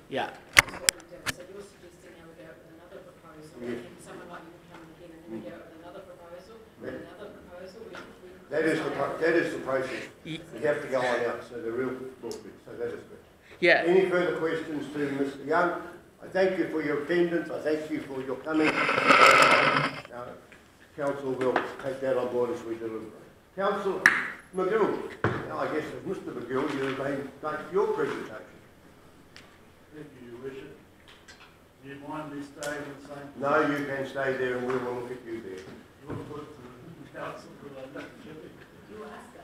Yeah. That's what we do. So you're suggesting now we go with another proposal, and then someone like you can come again, and then we go with another proposal, and another proposal. That is the process. We have to go on out, so the real booklet. So that is good. Yeah. Any further questions to Mr. Young? I thank you for your attendance. I thank you for your coming. Council will take that on board as we deliberate. Councillor McGill. Now, I guess as Mr. McGill, you may make your presentation. Thank you, Your Worship. Do you mind me staying in the same position? No, you can stay there and we will look at you there. You want to put it to the council, but I'm not sure. You asked us.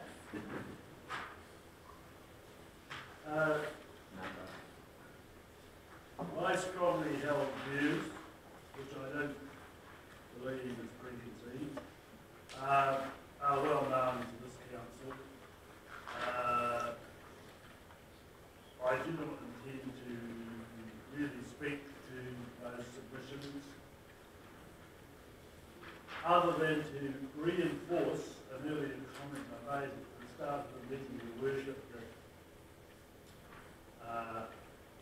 My strongly held views, which I don't believe is preconceived, are well known to this council. I do not intend to really speak to those submissions, other than to reinforce an earlier comment I made at the start of the meeting, Your Worship, that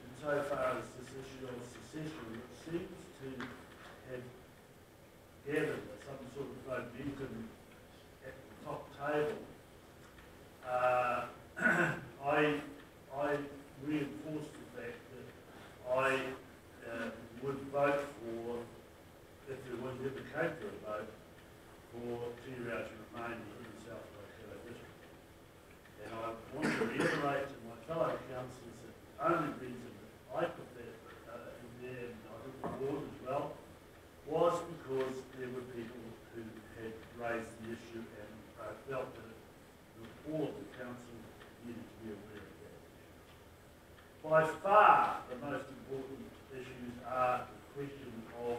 insofar as this issue of secession, which seems to have gathered some sort of momentum at the top table, I reinforce the fact that I would vote for, if there was ever came to a vote, for Tiwao to remain in the South Waikato district. And I want to reiterate to my fellow councillors that the only reason that I put that in there, and I think the board as well, was because there were people who had raised the issue and felt that all of the council needed to be aware of that issue. By far, the most important issues are the question of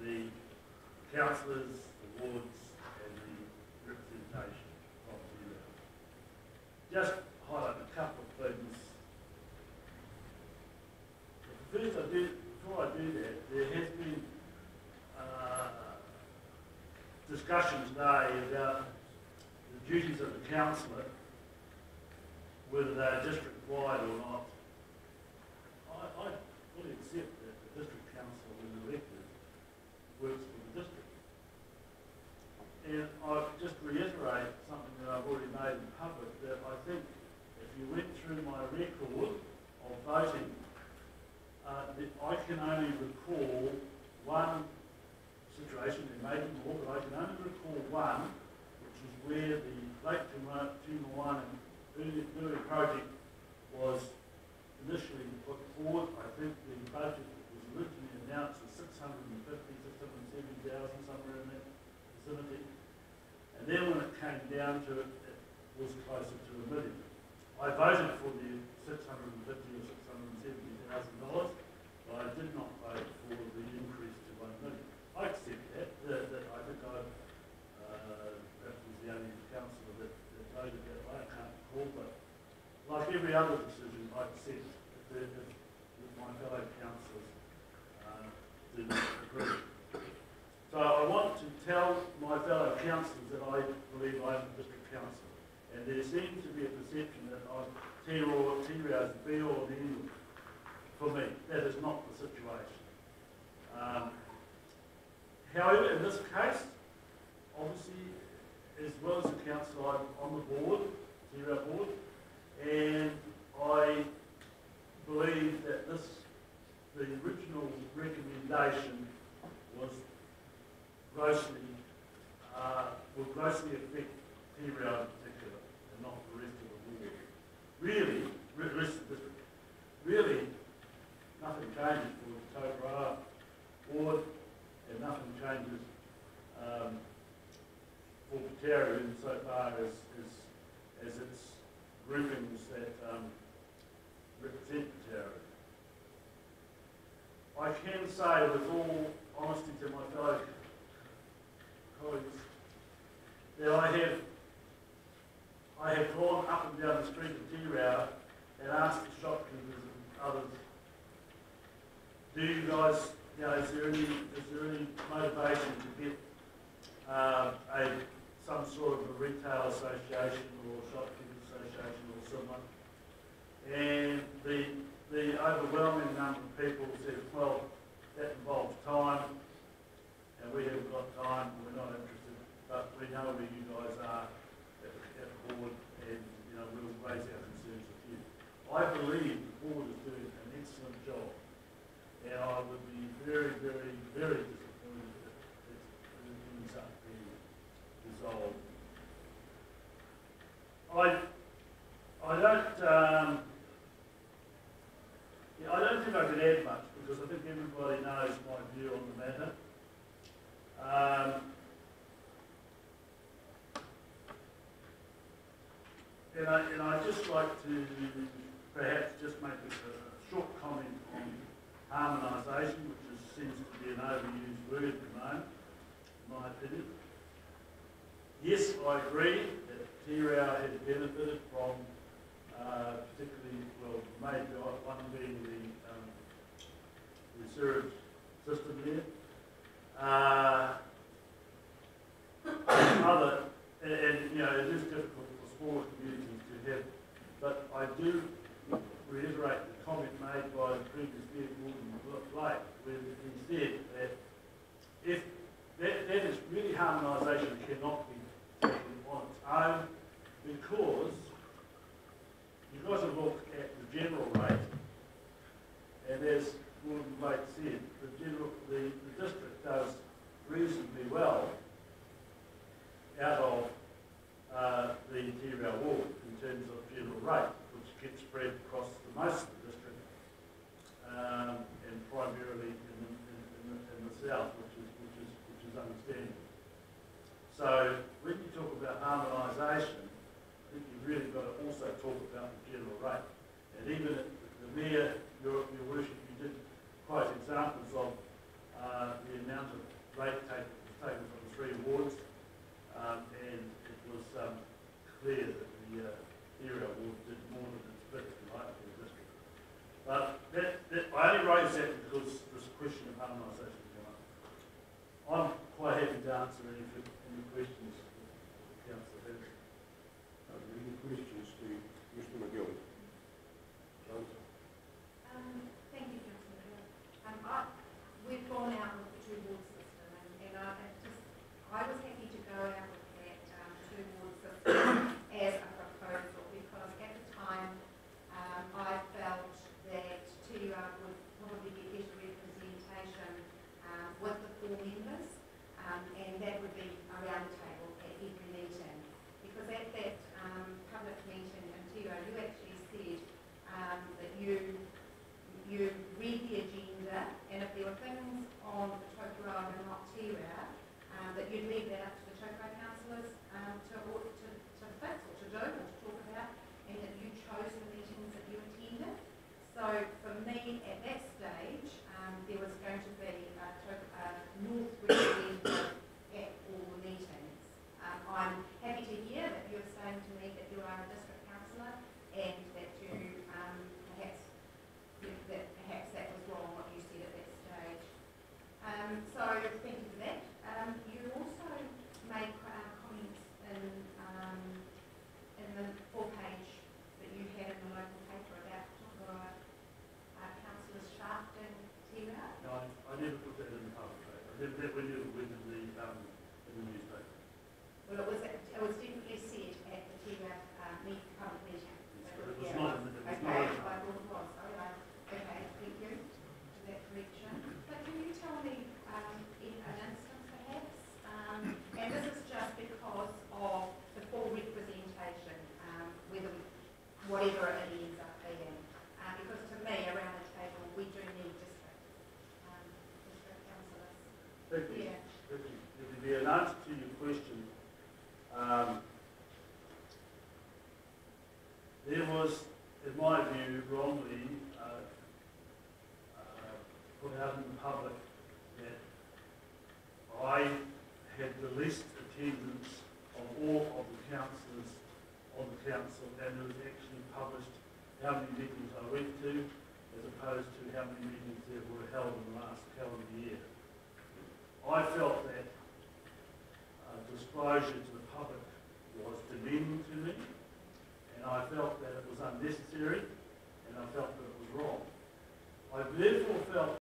the councillors, the wards, and the representation of the just highlight a couple of things. But first, before I do that, there has been discussion today about the duties of the councillor, whether they're district-wide or not. I fully accept that the district council, when elected, works for the district. And I just reiterate something that I've already made in public, that I think if you went through my record of voting, I can only recall one situation, there may be more, but I can only recall one, which is where the Lake Timuana early project was initially put forward. I think the budget was originally announced as 650,000, 670,000, somewhere in that vicinity. And then when it came down to it, it was closer to $1 million. I voted for the $650,000 or $670,000, but I did not vote for the increase to $1 million. I accept that. I think perhaps was the only councillor that voted that way. I can't recall, but like every other decision, I accept if my fellow councillors do not agree. So I want to tell my fellow councillors that I believe I'm a district councillor, and there seems to be a perception that Tiwao is be all and end for me. That is not the situation. However, in this case, obviously, as well as the council, I'm on the board, Tiwao board, and I believe that the original recommendation was will grossly affect Tiwao in particular, and not the rest of the board. Really, rest of the district. Really, nothing changes for the Tauraa board, and nothing changes for Pataru insofar as its groupings that represent Pataru. I can say with all honesty to my fellow colleagues that I have gone up and down the street of Tiwao and asked the shopkeepers and others, do you guys, is there any motivation to get some sort of a retail association or shopkeepers association or someone? And the the overwhelming number of people said, well, that involves time, and we haven't got time, we're not interested, but we know where you guys are at the board, and we'll raise our concerns with you. I believe the board is doing an excellent job, and I would be very, very, very disappointed if it ends up being resolved. I don't think I could add much, because I think everybody knows my view on the matter. And I'd just like to perhaps just make a short comment on harmonisation, which seems to be an overused word at the moment, in my opinion. Yes, I agree that Te Reo has benefited from particularly, well, maybe one being the sewage system there. It is difficult for smaller communities to have, but I do reiterate the comment made by the previous Mayor Gordon Blake, when he said that if that is really harmonisation cannot be taken on its own, because you've got to look at the general rate, and as Gordon Blake said, the district does reasonably well out of the Te Reo ward in terms of general rate, which gets spread across most of the district, and primarily in the south, which is understandable. So when you talk about harmonisation, I think you've really got to also talk about the general rate. And even the Mayor, your worship, you did quite examples of the amount of rate taken from the three wards, and it was clear that the Te Reo ward did more than its bit, if you like, for the district. But I only raise that because this question of harmonisation came up. I'm quite happy to answer any questions the council has. Are there any questions to Mr. McGill? Thank you, Councillor Hill. We've gone out with the two-ward system, and I was happy to go out with that two-ward system as a proposal, because at the time I felt that Te Reo would probably get better representation with the 4 members, and that would be a round table at every meeting. Because at that public meeting in Te Reo, you actually said that you read the agenda, and if there were things on the Tokoroa and not Te Reo, that you'd leave that up to the Tokoroa councillors to fix or to do or to talk about, and that you chose the meetings that you attended. So for me, at that stage, there was going to be a North representative at all the meetings. I'm happy to hear that you're saying to me that you are a district councillor, and that you perhaps that was wrong what you said at that stage. So thank you for that. You also made comments in the 4-page that you had in the local paper about councillors shafting Te Reo. No, I never put that in the public paper. I did that when you were in the newspaper. Well, it was definitely said at the Te Reo public meeting. But it was not in the Okay, I thought it was. Okay, thank you for that correction. But can you tell me in an instance perhaps, and this is just because of the full representation, whatever it ends up being, because to me around the table we do need district councillors. Thank you. Yeah. Thank you. To be an answer to your question, there was, in my view, wrongly put out in the public that I had the least attendance of all of the councillors on the council, and it was actually published how many meetings I went to, as opposed to how many meetings there were held in the last calendar year. I felt that disclosure to the public was demeaning to me, and I felt that it was unnecessary, and I felt that it was wrong. I therefore felt